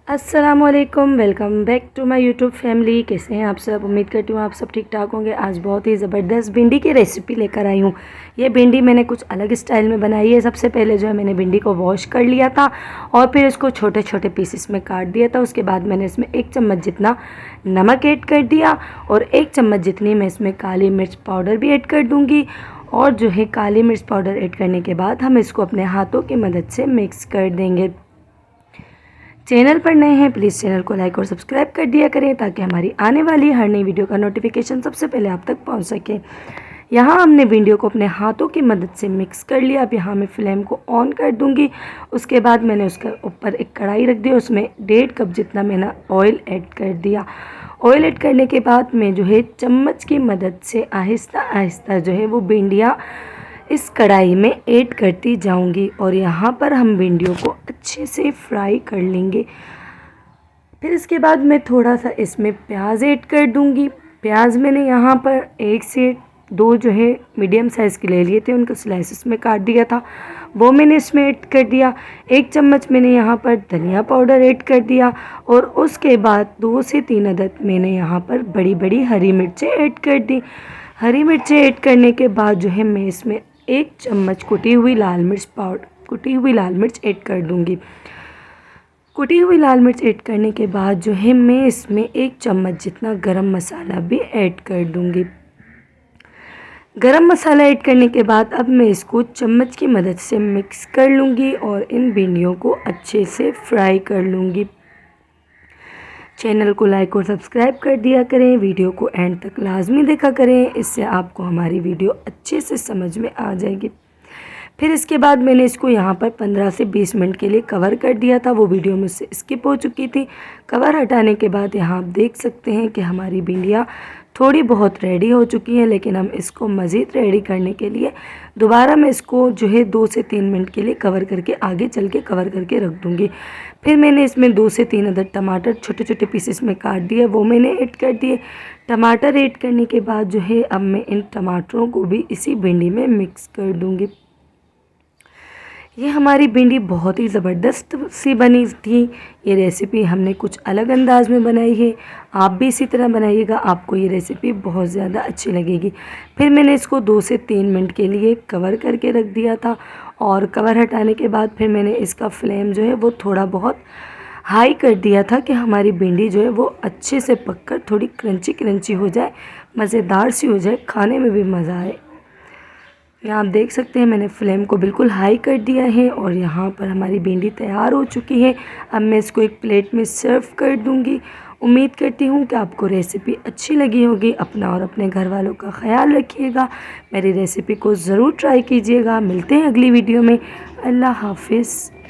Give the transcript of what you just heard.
अस्सलामुअलैकुम, welcome back to my YouTube family. कैसे हैं आप सब? उम्मीद करती हूँ आप सब ठीक ठाक होंगे। आज बहुत ही ज़बरदस्त भिंडी की रेसिपी लेकर आई हूँ। ये भिंडी मैंने कुछ अलग स्टाइल में बनाई है। सबसे पहले जो है मैंने भिंडी को वॉश कर लिया था और फिर इसको छोटे छोटे पीसेस में काट दिया था। उसके बाद मैंने इसमें 1 चम्मच जितना नमक ऐड कर दिया और 1 चम्मच जितनी मैं इसमें काली मिर्च पाउडर भी ऐड कर दूँगी। और जो है काली मिर्च पाउडर ऐड करने के बाद हम इसको अपने हाथों की मदद से मिक्स कर देंगे। चैनल पर नए हैं प्लीज़ चैनल को लाइक और सब्सक्राइब कर दिया करें ताकि हमारी आने वाली हर नई वीडियो का नोटिफिकेशन सबसे पहले आप तक पहुंच सके। यहाँ हमने भिंडियों को अपने हाथों की मदद से मिक्स कर लिया। अब यहाँ मैं फ्लेम को ऑन कर दूँगी। उसके बाद मैंने उसके ऊपर एक कढ़ाई रख दी, उसमें 1.5 कप जितना मैंने ऑयल ऐड कर दिया। ऑयल ऐड करने के बाद मैं जो है चम्मच की मदद से आहिस्ता आहिस्ता जो है वो भिंडियाँ इस कढ़ाई में ऐड करती जाऊंगी और यहाँ पर हम भिंडियों को अच्छे से फ्राई कर लेंगे। फिर इसके बाद मैं थोड़ा सा इसमें प्याज ऐड कर दूंगी। प्याज मैंने यहाँ पर 1 से 2 जो है मीडियम साइज़ के ले लिए थे, उनको स्लाइसेस में काट दिया था, वो मैंने इसमें ऐड कर दिया। 1 चम्मच मैंने यहाँ पर धनिया पाउडर ऐड कर दिया और उसके बाद 2 से 3 अदद मैंने यहाँ पर बड़ी बड़ी हरी मिर्चें ऐड कर दी। हरी मिर्चें ऐड करने के बाद जो है मैं इसमें 1 चम्मच कुटी हुई लाल मिर्च ऐड कर दूंगी। कुटी हुई लाल मिर्च ऐड करने के बाद जो है मैं इसमें 1 चम्मच जितना गरम मसाला भी ऐड कर दूंगी। गरम मसाला ऐड करने के बाद अब मैं इसको चम्मच की मदद से मिक्स कर लूँगी और इन भिंडियों को अच्छे से फ्राई कर लूँगी। चैनल को लाइक और सब्सक्राइब कर दिया करें, वीडियो को एंड तक लाजमी देखा करें, इससे आपको हमारी वीडियो अच्छे से समझ में आ जाएगी। फिर इसके बाद मैंने इसको यहाँ पर 15 से 20 मिनट के लिए कवर कर दिया था, वो वीडियो मुझसे स्किप हो चुकी थी। कवर हटाने के बाद यहाँ आप देख सकते हैं कि हमारी भिंडियाँ थोड़ी बहुत रेडी हो चुकी हैं, लेकिन हम इसको मज़ीद रेडी करने के लिए दोबारा मैं इसको जो है 2 से 3 मिनट के लिए कवर करके आगे चल के कवर करके रख दूँगी। फिर मैंने इसमें 2 से 3 अदद टमाटर छोटे छोटे पीसेस में काट दिए, वो मैंने ऐड कर दिए। टमाटर ऐड करने के बाद जो है अब मैं इन टमाटरों को भी इसी भिंडी में मिक्स कर दूँगी। ये हमारी भिंडी बहुत ही ज़बरदस्त सी बनी थी। ये रेसिपी हमने कुछ अलग अंदाज में बनाई है, आप भी इसी तरह बनाइएगा, आपको ये रेसिपी बहुत ज़्यादा अच्छी लगेगी। फिर मैंने इसको 2 से 3 मिनट के लिए कवर करके रख दिया था और कवर हटाने के बाद फिर मैंने इसका फ्लेम जो है वो थोड़ा बहुत हाई कर दिया था कि हमारी भिंडी जो है वो अच्छे से पककर थोड़ी क्रंची क्रंची हो जाए, मज़ेदार सी हो जाए, खाने में भी मज़ा आए। यहाँ आप देख सकते हैं मैंने फ्लेम को बिल्कुल हाई कर दिया है और यहाँ पर हमारी भिंडी तैयार हो चुकी है। अब मैं इसको एक प्लेट में सर्व कर दूँगी। उम्मीद करती हूँ कि आपको रेसिपी अच्छी लगी होगी। अपना और अपने घर वालों का ख्याल रखिएगा। मेरी रेसिपी को ज़रूर ट्राई कीजिएगा। मिलते हैं अगली वीडियो में। अल्लाह हाफिज़।